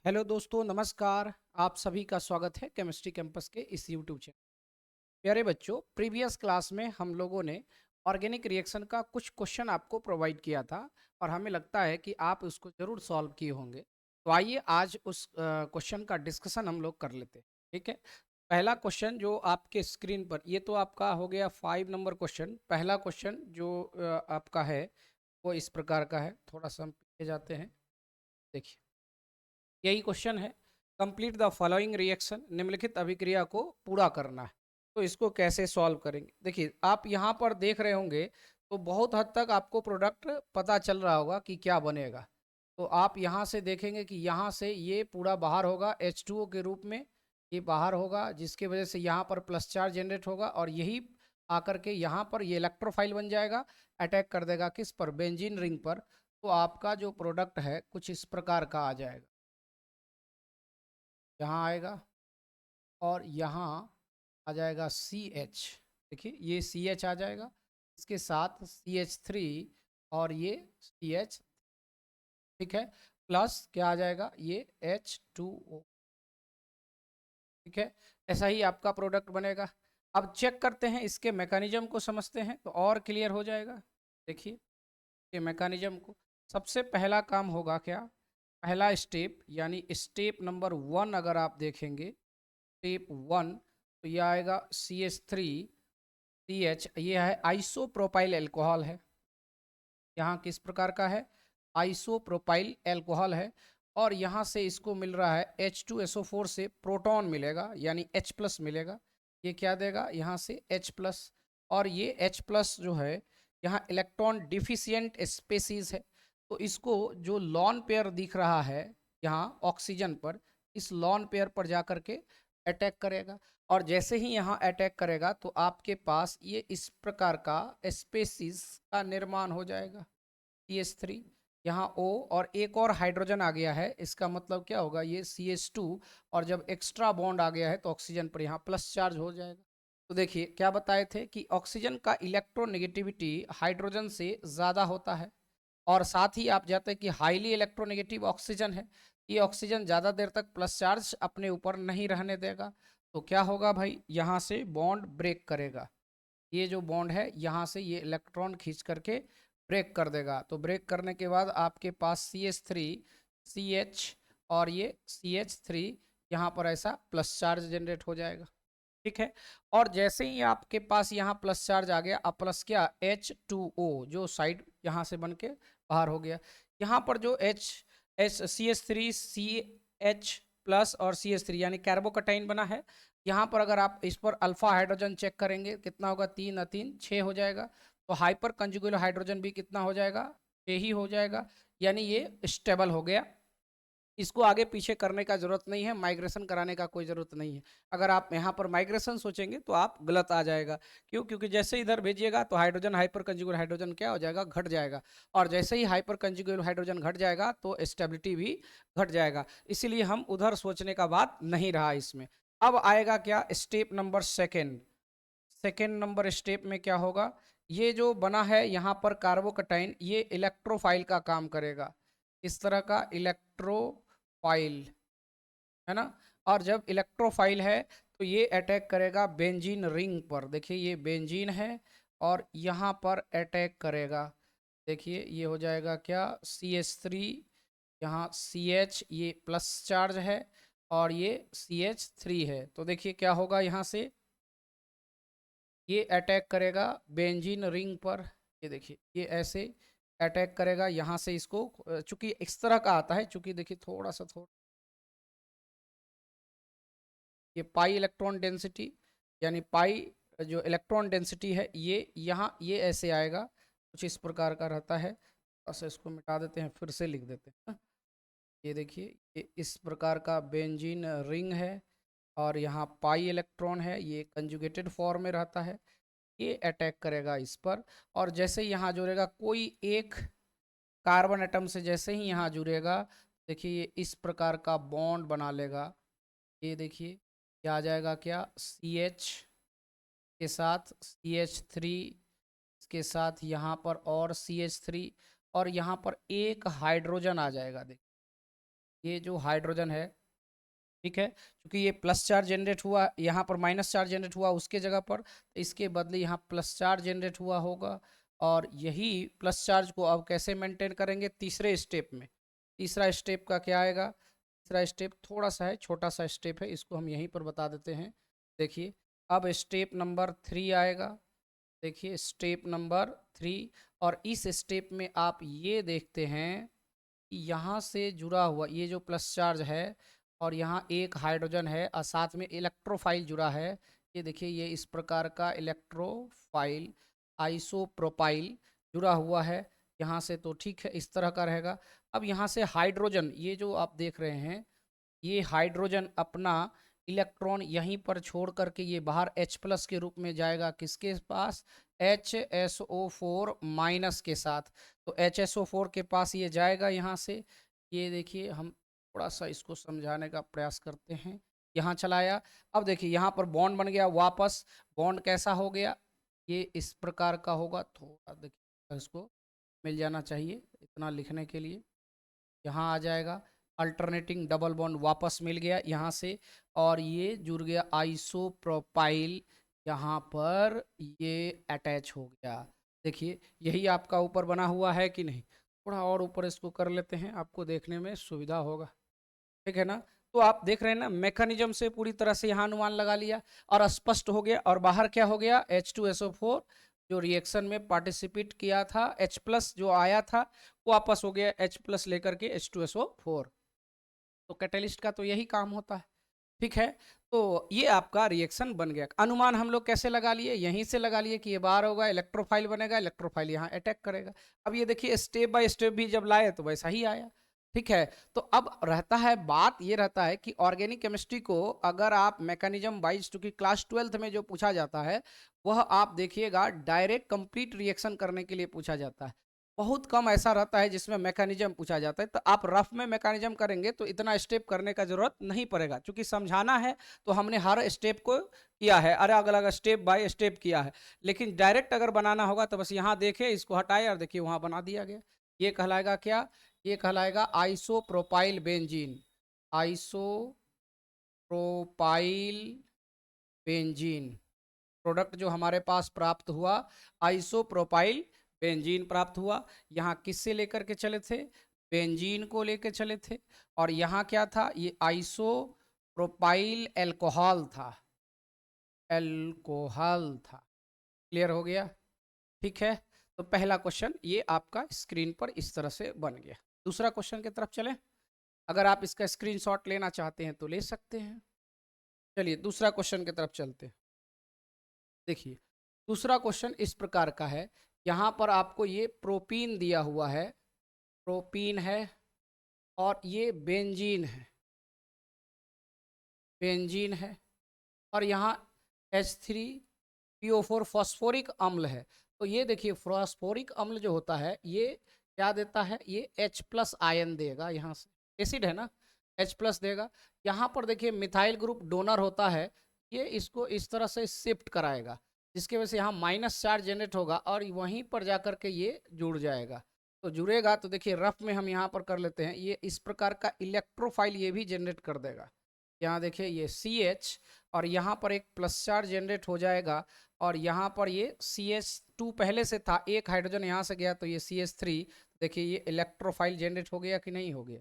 Hello दोस्तों, नमस्कार। आप सभी का स्वागत है केमिस्ट्री कैंपस के इस यूट्यूब चैनल। प्यारे बच्चों, प्रीवियस क्लास में हम लोगों ने ऑर्गेनिक रिएक्शन का कुछ क्वेश्चन आपको प्रोवाइड किया था और हमें लगता है कि आप उसको ज़रूर सॉल्व किए होंगे। तो आइए आज उस क्वेश्चन का डिस्कशन हम लोग कर लेते हैं। ठीक है। पहला क्वेश्चन जो आपके स्क्रीन पर, ये तो आपका हो गया 5 नंबर क्वेश्चन। पहला क्वेश्चन जो आपका है वो इस प्रकार का है। थोड़ा सा हम पीछे जाते हैं। देखिए, यही क्वेश्चन है। कंप्लीट द फॉलोइंग रिएक्शन, निम्नलिखित अभिक्रिया को पूरा करना है। तो इसको कैसे सॉल्व करेंगे? देखिए, आप यहाँ पर देख रहे होंगे तो बहुत हद तक आपको प्रोडक्ट पता चल रहा होगा कि क्या बनेगा। तो आप यहाँ से देखेंगे कि यहाँ से ये पूरा बाहर होगा H2O के रूप में। ये बाहर होगा जिसकी वजह से यहाँ पर प्लस चार्ज जनरेट होगा और यही आकर के यहाँ पर ये इलेक्ट्रोफाइल बन जाएगा। अटैक कर देगा किस पर? बेंजीन रिंग पर। तो आपका जो प्रोडक्ट है कुछ इस प्रकार का आ जाएगा। यहाँ आएगा और यहाँ आ जाएगा CH। देखिए, ये CH आ जाएगा, इसके साथ CH3 और ये CH। ठीक है। प्लस क्या आ जाएगा? ये H2O। ठीक है। ऐसा ही आपका प्रोडक्ट बनेगा। अब चेक करते हैं, इसके मैकेनिज्म को समझते हैं तो और क्लियर हो जाएगा। देखिए, ये मैकेनिज्म को सबसे पहला काम होगा क्या? पहला स्टेप यानी स्टेप नंबर 1 अगर आप देखेंगे, स्टेप 1, तो ये आएगा CH3CH। ये है आइसोप्रोपाइल एल्कोहल है। यहाँ किस प्रकार का है? आइसोप्रोपाइल एल्कोहल है। और यहाँ से इसको मिल रहा है H2SO4 से प्रोटॉन मिलेगा यानी H प्लस मिलेगा। ये क्या देगा? यहाँ से H प्लस। और ये H प्लस जो है यहाँ इलेक्ट्रॉन डिफिशियंट स्पेसीज है। तो इसको जो लॉन पेयर दिख रहा है यहाँ ऑक्सीजन पर, इस लॉन पेयर पर जा करके अटैक करेगा। और जैसे ही यहाँ अटैक करेगा तो आपके पास ये इस प्रकार का स्पेसीज का निर्माण हो जाएगा। CH3, यहाँ O और एक और हाइड्रोजन आ गया है। इसका मतलब क्या होगा? ये CH2 और जब एक्स्ट्रा बॉन्ड आ गया है तो ऑक्सीजन पर यहाँ प्लस चार्ज हो जाएगा। तो देखिए, क्या बताए थे कि ऑक्सीजन का इलेक्ट्रोनेगेटिविटी हाइड्रोजन से ज़्यादा होता है। और साथ ही आप जानते हैं कि हाईली इलेक्ट्रोनेगेटिव ऑक्सीजन है। ये ऑक्सीजन ज़्यादा देर तक प्लस चार्ज अपने ऊपर नहीं रहने देगा। तो क्या होगा भाई? यहाँ से बॉन्ड ब्रेक करेगा। ये जो बॉन्ड है यहाँ से ये इलेक्ट्रॉन खींच करके ब्रेक कर देगा। तो ब्रेक करने के बाद आपके पास CH3 CH और ये CH3 यहाँ पर ऐसा प्लस चार्ज जनरेट हो जाएगा। ठीक है। और जैसे ही आपके पास यहाँ प्लस चार्ज आ गया, अब प्लस क्या? H2O जो साइड यहाँ से बन के बाहर हो गया। यहाँ पर जो CH3 CH प्लस और CH3 यानी कार्बोकटाइन बना है, यहाँ पर अगर आप इस पर अल्फा हाइड्रोजन चेक करेंगे कितना होगा? 3 और 3 6 हो जाएगा। तो हाइपर कंजुगेट हाइड्रोजन भी कितना हो जाएगा? 6 ही हो जाएगा। यानी ये स्टेबल हो गया। इसको आगे पीछे करने का जरूरत नहीं है, माइग्रेशन कराने का कोई जरूरत नहीं है। अगर आप यहाँ पर माइग्रेशन सोचेंगे तो आप गलत आ जाएगा। क्यों? क्योंकि जैसे इधर भेजिएगा तो हाइड्रोजन हाइपर कंजुगेट हाइड्रोजन क्या हो जाएगा? घट जाएगा। और जैसे ही हाइपर कंजुगेट हाइड्रोजन घट जाएगा तो स्टेबिलिटी भी घट जाएगा। इसीलिए हम उधर सोचने का बात नहीं रहा इसमें। अब आएगा क्या? Step number second. Second number step में क्या होगा? ये जो बना है यहाँ पर कार्बोकटाइन, ये इलेक्ट्रोफाइल का काम करेगा। इस तरह का इलेक्ट्रोफाइल है ना। और जब इलेक्ट्रोफाइल है तो ये अटैक करेगा बेंजीन रिंग पर। देखिए, ये बेंजीन है और यहाँ पर अटैक करेगा। देखिए, ये हो जाएगा क्या? CH3, यहाँ CH, ये प्लस चार्ज है और ये CH3 है। तो देखिए क्या होगा? यहाँ से ये अटैक करेगा बेंजीन रिंग पर। ये देखिए, ये ऐसे अटैक करेगा यहाँ से इसको। चूंकि इस तरह का आता है, चूंकि देखिए थोड़ा ये पाई इलेक्ट्रॉन डेंसिटी यानी पाई जो इलेक्ट्रॉन डेंसिटी है ये यहाँ ये ऐसे आएगा, कुछ इस प्रकार का रहता है। बस इसको मिटा देते हैं, फिर से लिख देते हैं ना। ये देखिए, ये इस प्रकार का बेंजीन रिंग है और यहाँ पाई इलेक्ट्रॉन है, ये कंजुगेटेड फॉर्म में रहता है। ये अटैक करेगा इस पर। और जैसे ही यहाँ जुड़ेगा कोई एक कार्बन एटम से, जैसे ही यहाँ जुड़ेगा, देखिए ये इस प्रकार का बॉन्ड बना लेगा। ये देखिए, क्या आ जाएगा? क्या? CH के साथ CH3, इसके साथ यहाँ पर और CH3 और यहाँ पर एक हाइड्रोजन आ जाएगा। देखिए, ये जो हाइड्रोजन है, ठीक है, क्योंकि ये प्लस चार्ज जनरेट हुआ, यहाँ पर माइनस चार्ज जनरेट हुआ उसके जगह पर, तो इसके बदले यहाँ प्लस चार्ज जनरेट हुआ होगा। और यही प्लस चार्ज को अब कैसे मेंटेन करेंगे, तीसरे स्टेप में। तीसरा स्टेप का क्या आएगा, तीसरा स्टेप थोड़ा सा है, छोटा सा स्टेप है, इसको हम यहीं पर बता देते हैं। देखिए अब स्टेप नंबर 3 आएगा। देखिए स्टेप नंबर 3, और इस स्टेप में आप ये देखते हैं कि यहाँ से जुड़ा हुआ ये जो प्लस चार्ज है, और यहाँ एक हाइड्रोजन है और साथ में इलेक्ट्रोफाइल जुड़ा है। ये देखिए ये इस प्रकार का इलेक्ट्रोफाइल आइसोप्रोपाइल जुड़ा हुआ है यहाँ से, तो ठीक है, इस तरह का रहेगा। अब यहाँ से हाइड्रोजन, ये जो आप देख रहे हैं, ये हाइड्रोजन अपना इलेक्ट्रॉन यहीं पर छोड़ करके ये बाहर H प्लस के रूप में जाएगा, किसके पास, HSO4 माइनस के साथ। तो HSO4 के पास ये जाएगा यहाँ से। ये देखिए हम थोड़ा सा इसको समझाने का प्रयास करते हैं। यहाँ चलाया, अब देखिए यहाँ पर बॉन्ड बन गया वापस। बॉन्ड कैसा हो गया, ये इस प्रकार का होगा। थोड़ा देखिए इसको मिल जाना चाहिए इतना लिखने के लिए। यहाँ आ जाएगा अल्टरनेटिंग डबल बॉन्ड, वापस मिल गया यहाँ से, और ये जुड़ गया आइसोप्रोपाइल, यहाँ पर ये अटैच हो गया। देखिए यही आपका ऊपर बना हुआ है कि नहीं। थोड़ा और ऊपर इसको कर लेते हैं, आपको देखने में सुविधा होगा, ठीक है ना। तो आप देख रहे हैं ना, मैकेनिज्म से पूरी तरह से यहाँ अनुमान लगा लिया और स्पष्ट हो गया। और बाहर क्या हो गया, H2SO4 जो रिएक्शन में पार्टिसिपेट किया था, H प्लस जो आया था वापस हो गया H प्लस लेकर के H2SO4। तो कैटेलिस्ट का तो यही काम होता है, ठीक है। तो ये आपका रिएक्शन बन गया। अनुमान हम लोग कैसे लगा लिए, यहीं से लगा लिए कि ये बाहर होगा, इलेक्ट्रोफाइल बनेगा, इलेक्ट्रोफाइल यहाँ अटैक करेगा। अब ये देखिए स्टेप बाय स्टेप भी जब लाए तो वैसा ही आया, ठीक है। तो अब रहता है, बात ये रहता है कि ऑर्गेनिक केमिस्ट्री को अगर आप मैकेनिज्म वाइज, क्योंकि क्लास 12th में जो पूछा जाता है वह आप देखिएगा डायरेक्ट कंप्लीट रिएक्शन करने के लिए पूछा जाता है। बहुत कम ऐसा रहता है जिसमें मैकेनिज्म पूछा जाता है। तो आप रफ में मैकेनिज्म करेंगे तो इतना स्टेप करने का जरूरत नहीं पड़ेगा, क्योंकि समझाना है तो हमने हर स्टेप को किया है, अलग अलग स्टेप बाय स्टेप किया है। लेकिन डायरेक्ट अगर बनाना होगा तो बस यहाँ देखे, इसको हटाए और देखिए वहाँ बना दिया गया। ये कहलाएगा क्या, ये कहलाएगा isopropyl benzene. Isopropyl benzene product जो हमारे पास प्राप्त हुआ, आइसोप्रोपाइल बेंजीन प्राप्त हुआ। यहाँ किससे लेकर के चले थे, बेंजीन को लेकर चले थे। और यहाँ क्या था, ये आइसोप्रोपाइल एल्कोहल था, एल्कोहल था। क्लियर हो गया, ठीक है। तो पहला क्वेश्चन ये आपका स्क्रीन पर इस तरह से बन गया। दूसरा क्वेश्चन की तरफ चलें, अगर आप इसका स्क्रीनशॉट लेना चाहते हैं तो ले सकते हैं। चलिए दूसरा क्वेश्चन की तरफ चलते हैं। देखिए दूसरा क्वेश्चन इस प्रकार का है, यहाँ पर आपको ये प्रोपीन दिया हुआ है, प्रोपीन है, और ये बेंजीन है, बेंजीन है, और यहाँ H3PO4 फॉस्फोरिक अम्ल है। तो ये देखिए फॉस्फोरिक अम्ल जो होता है ये क्या देता है, ये H प्लस आयन देगा, यहाँ से एसिड है ना, H प्लस देगा। यहाँ पर देखिए मिथाइल ग्रुप डोनर होता है, ये इसको इस तरह से शिफ्ट कराएगा, जिसकी वजह से यहाँ माइनस चार्ज जनरेट होगा और वहीं पर जा कर के ये जुड़ जाएगा। तो जुड़ेगा तो देखिए रफ में हम यहाँ पर कर लेते हैं, ये इस प्रकार का इलेक्ट्रोफाइल ये भी जनरेट कर देगा। यहाँ देखिए ये CH, और यहाँ पर एक प्लस चार्ज जनरेट हो जाएगा, और यहाँ पर ये CH2 पहले से था, एक हाइड्रोजन यहाँ से गया तो ये CH3। देखिए ये इलेक्ट्रोफाइल जनरेट हो गया कि नहीं हो गया,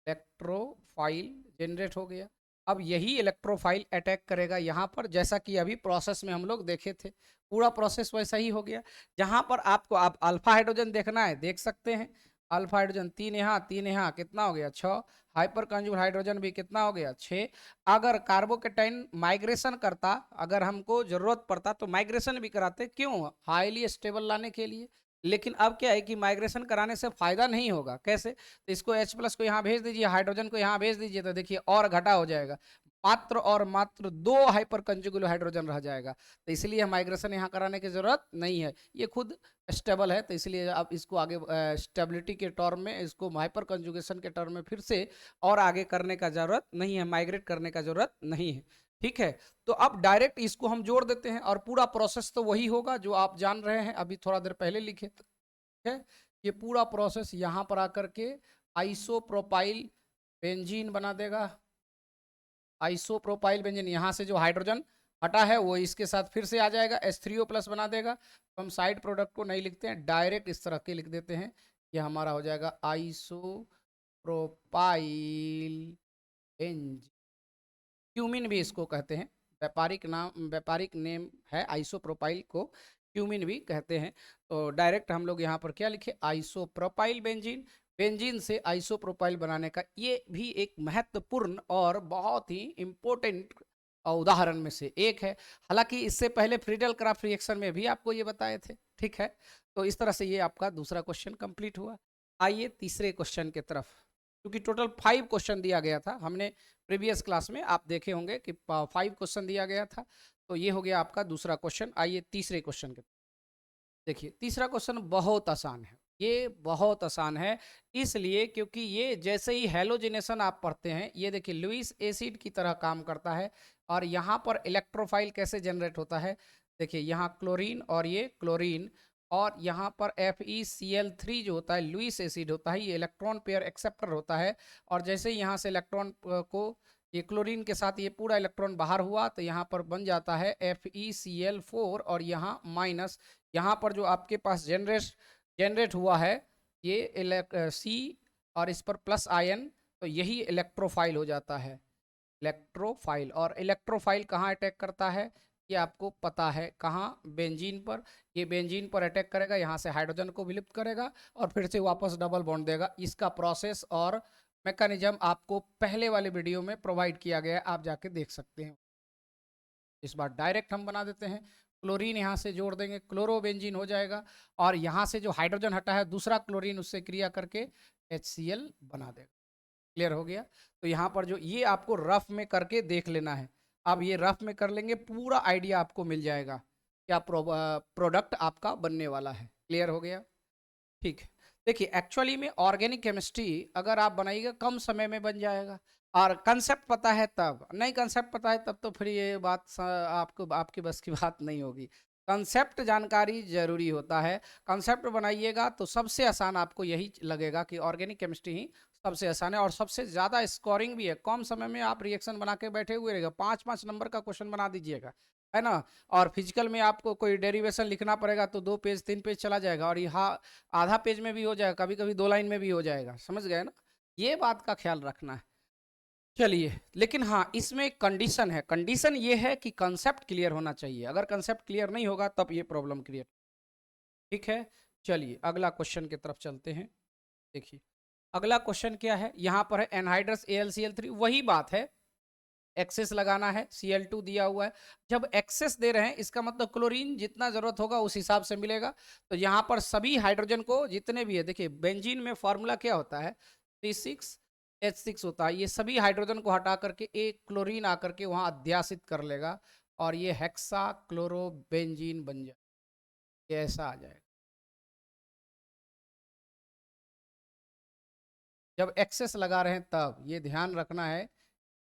इलेक्ट्रोफाइल जनरेट हो गया। अब यही इलेक्ट्रोफाइल अटैक करेगा यहाँ पर, जैसा कि अभी प्रोसेस में हम लोग देखे थे, पूरा प्रोसेस वैसा ही हो गया। जहाँ पर आपको आप अल्फा हाइड्रोजन देखना है देख सकते हैं, अल्फा हाइड्रोजन 3 यहाँ 3 यहाँ, कितना हो गया 6। हाइपर कंजुगेट हाइड्रोजन भी कितना हो गया 6। अगर कार्बोकेटाइन माइग्रेशन करता, अगर हमको जरूरत पड़ता तो माइग्रेशन भी कराते, क्यों, हाईली स्टेबल लाने के लिए। लेकिन अब क्या है कि माइग्रेशन कराने से फायदा नहीं होगा, कैसे, तो इसको H प्लस को यहाँ भेज दीजिए, हाइड्रोजन को यहाँ भेज दीजिए, तो देखिए और घटा हो जाएगा, मात्र और मात्र 2 हाइपर कंजुगेट हाइड्रोजन रह जाएगा। तो इसलिए माइग्रेशन यहाँ कराने की जरूरत नहीं है, ये खुद स्टेबल है। तो इसलिए आप इसको आगे स्टेबिलिटी के टर्म में, इसको हाइपर कंजुगेशन के टर्म में फिर से और आगे करने का जरूरत नहीं है, माइग्रेट करने का जरूरत नहीं है, ठीक है। तो अब डायरेक्ट इसको हम जोड़ देते हैं और पूरा प्रोसेस तो वही होगा जो आप जान रहे हैं, अभी थोड़ा देर पहले लिखे, ठीक है। ये पूरा प्रोसेस यहाँ पर आकर के आइसोप्रोपाइल बेंजीन बना देगा। आइसोप्रोपाइल बेंजीन, यहाँ से जो हाइड्रोजन हटा है वो इसके साथ फिर से आ जाएगा, H3O प्लस बना देगा। तो हम साइड प्रोडक्ट को नहीं लिखते हैं, डायरेक्ट इस तरह के लिख देते हैं। ये हमारा हो जाएगा आइसोप्रोपाइल बेंजीन। क्यूमिन भी इसको कहते हैं, व्यापारिक नाम, व्यापारिक नेम है आइसोप्रोपाइल को क्यूमिन भी कहते हैं। तो डायरेक्ट हम लोग यहाँ पर क्या लिखे, आइसोप्रोपाइल बेंजीन। बेंजीन से आइसोप्रोपाइल बनाने का ये भी एक महत्वपूर्ण और बहुत ही इंपॉर्टेंट उदाहरण में से एक है। हालांकि इससे पहले फ्रीडल क्राफ्ट रिएक्शन में भी आपको ये बताए थे, ठीक है। तो इस तरह से ये आपका दूसरा क्वेश्चन कंप्लीट हुआ। आइए तीसरे क्वेश्चन की तरफ, क्योंकि टोटल 5 क्वेश्चन दिया गया था, हमने प्रीवियस क्लास में आप देखे होंगे कि 5 क्वेश्चन दिया गया था। तो ये हो गया आपका दूसरा क्वेश्चन। आइए तीसरे क्वेश्चन के, देखिए तीसरा क्वेश्चन बहुत आसान है। ये बहुत आसान है इसलिए क्योंकि ये जैसे ही हेलोजिनेशन आप पढ़ते हैं, ये देखिए लुईस एसिड की तरह काम करता है। और यहाँ पर इलेक्ट्रोफाइल कैसे जनरेट होता है, देखिए यहाँ क्लोरीन और ये क्लोरीन, और यहाँ पर FeCl3 जो होता है लुईस एसिड होता है, ये इलेक्ट्रॉन पेयर एक्सेप्टर होता है। और जैसे ही यहाँ से इलेक्ट्रॉन को ये क्लोरीन के साथ ये पूरा इलेक्ट्रॉन बाहर हुआ तो यहाँ पर बन जाता है FeCl4 और यहाँ माइनस, यहाँ पर जो आपके पास जनरेट हुआ है ये सी और इस पर प्लस आयन, तो यही इलेक्ट्रोफाइल हो जाता है, इलेक्ट्रोफाइल। और इलेक्ट्रोफाइल कहाँ अटैक करता है, ये आपको पता है कहाँ, बेंजीन पर। ये बेंजीन पर अटैक करेगा, यहाँ से हाइड्रोजन को विलुप्त करेगा और फिर से वापस डबल बॉन्ड देगा। इसका प्रोसेस और मैकेनिज्म आपको पहले वाले वीडियो में प्रोवाइड किया गया है, आप जाके देख सकते हैं। इस बार डायरेक्ट हम बना देते हैं, क्लोरीन यहाँ से जोड़ देंगे, क्लोरोबेंजीन हो जाएगा। और यहाँ से जो हाइड्रोजन हटा है दूसरा क्लोरीन उससे क्रिया करके HCl बना देगा। क्लियर हो गया। तो यहाँ पर जो ये आपको रफ में करके देख लेना है, अब ये रफ में कर लेंगे, पूरा आइडिया आपको मिल जाएगा क्या प्रोडक्ट आपका बनने वाला है। क्लियर हो गया, ठीक है। देखिए एक्चुअली में ऑर्गेनिक केमिस्ट्री अगर आप बनाइएगा कम समय में बन जाएगा, और कंसेप्ट पता है तब, नहीं कंसेप्ट पता है तब तो फिर ये बात आपको आपकी बस की बात नहीं होगी। कंसेप्ट जानकारी जरूरी होता है, कंसेप्ट बनाइएगा तो सबसे आसान आपको यही लगेगा कि ऑर्गेनिक केमिस्ट्री ही सबसे आसान है और सबसे ज़्यादा स्कोरिंग भी है। कम समय में आप रिएक्शन बना के बैठे हुए रहेगा, 5-5 नंबर का क्वेश्चन बना दीजिएगा, है ना। और फिजिकल में आपको कोई डेरिवेशन लिखना पड़ेगा तो 2 पेज 3 पेज चला जाएगा, और यहाँ आधा पेज में भी हो जाएगा, कभी कभी 2 लाइन में भी हो जाएगा, समझ गए ना। ये बात का ख्याल रखना है। चलिए, लेकिन हाँ इसमें एक कंडीशन है, कंडीशन ये है कि कंसेप्ट क्लियर होना चाहिए, अगर कंसेप्ट क्लियर नहीं होगा तब ये प्रॉब्लम क्रिएट, ठीक है। चलिए अगला क्वेश्चन की तरफ चलते हैं। देखिए अगला क्वेश्चन क्या है, यहाँ पर है एनहाइड्रस AlCl3, वही बात है, एक्सेस लगाना है, Cl2 दिया हुआ है। जब एक्सेस दे रहे हैं इसका मतलब क्लोरीन जितना जरूरत होगा उस हिसाब से मिलेगा। तो यहाँ पर सभी हाइड्रोजन को जितने भी है, देखिए बेंजीन में फॉर्मूला क्या होता है, C6H6 होता है। ये सभी हाइड्रोजन को हटा करके एक क्लोरीन आकर के वहां अध्यासित कर लेगा और ये हेक्सा क्लोरोबेंजीन बन जाए, ये ऐसा आ जाएगा जब एक्सेस लगा रहे हैं तब, ये ध्यान रखना है,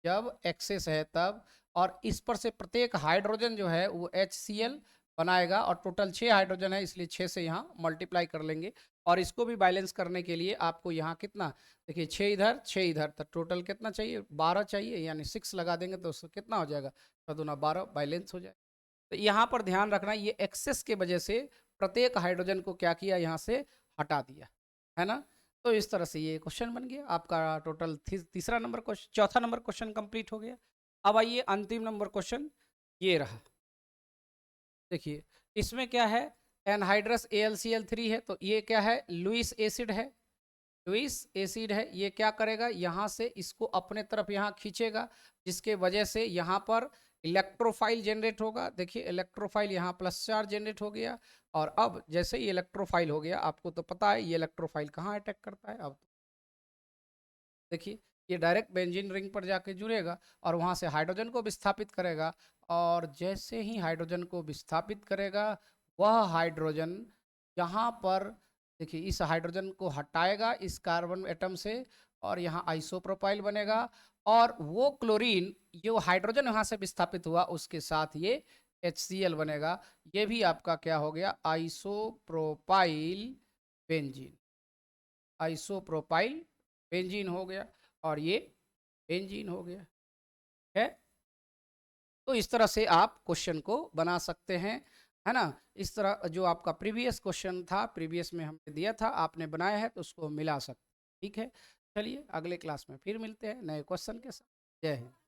जब एक्सेस है तब। और इस पर से प्रत्येक हाइड्रोजन जो है वो HCl बनाएगा, और टोटल 6 हाइड्रोजन है इसलिए 6 से यहाँ मल्टीप्लाई कर लेंगे। और इसको भी बैलेंस करने के लिए आपको यहाँ कितना, देखिए 6 इधर 6 इधर, तो टोटल कितना चाहिए, 12 चाहिए, यानी 6 लगा देंगे तो कितना हो जाएगा, 12 बैलेंस हो जाए। तो यहाँ पर ध्यान रखना, ये एक्सेस के वजह से प्रत्येक हाइड्रोजन को क्या किया, यहाँ से हटा दिया, है ना। तो इस तरह से ये क्वेश्चन बन गया आपका। टोटल तीसरा नंबर क्वेश्चन, चौथा नंबर क्वेश्चन कंप्लीट हो गया। अब आइए अंतिम नंबर क्वेश्चन, ये रहा। देखिए इसमें क्या है, एनहाइड्रस AlCl3 है, तो ये क्या है, लुईस एसिड है, लुईस एसिड है। ये क्या करेगा, यहाँ से इसको अपने तरफ यहाँ खींचेगा, जिसके वजह से यहाँ पर इलेक्ट्रोफाइल जनरेट होगा। देखिए इलेक्ट्रोफाइल यहाँ प्लस चार्ज जनरेट हो गया। और अब जैसे ही इलेक्ट्रोफाइल हो गया, आपको तो पता है ये इलेक्ट्रोफाइल कहाँ अटैक करता है, अब देखिए ये डायरेक्ट बेंजीन रिंग पर जाके जुड़ेगा और वहाँ से हाइड्रोजन को विस्थापित करेगा। और जैसे ही हाइड्रोजन को विस्थापित करेगा, वह हाइड्रोजन यहाँ पर, देखिए इस हाइड्रोजन को हटाएगा इस कार्बन एटम से, और यहाँ आइसोप्रोपाइल बनेगा। और वो क्लोरीन जो हाइड्रोजन यहाँ से विस्थापित हुआ उसके साथ ये HCl बनेगा। ये भी आपका क्या हो गया, आइसोप्रोपाइल बेंजीन, आइसोप्रोपाइल बेंजीन हो गया। और ये बेंजीन हो गया है। तो इस तरह से आप क्वेश्चन को बना सकते हैं, है ना। इस तरह जो आपका प्रीवियस क्वेश्चन था, प्रीवियस में हमने दिया था, आपने बनाया है तो उसको मिला सकते, ठीक है। चलिए अगले क्लास में फिर मिलते हैं नए क्वेश्चन के साथ। जय हिंद।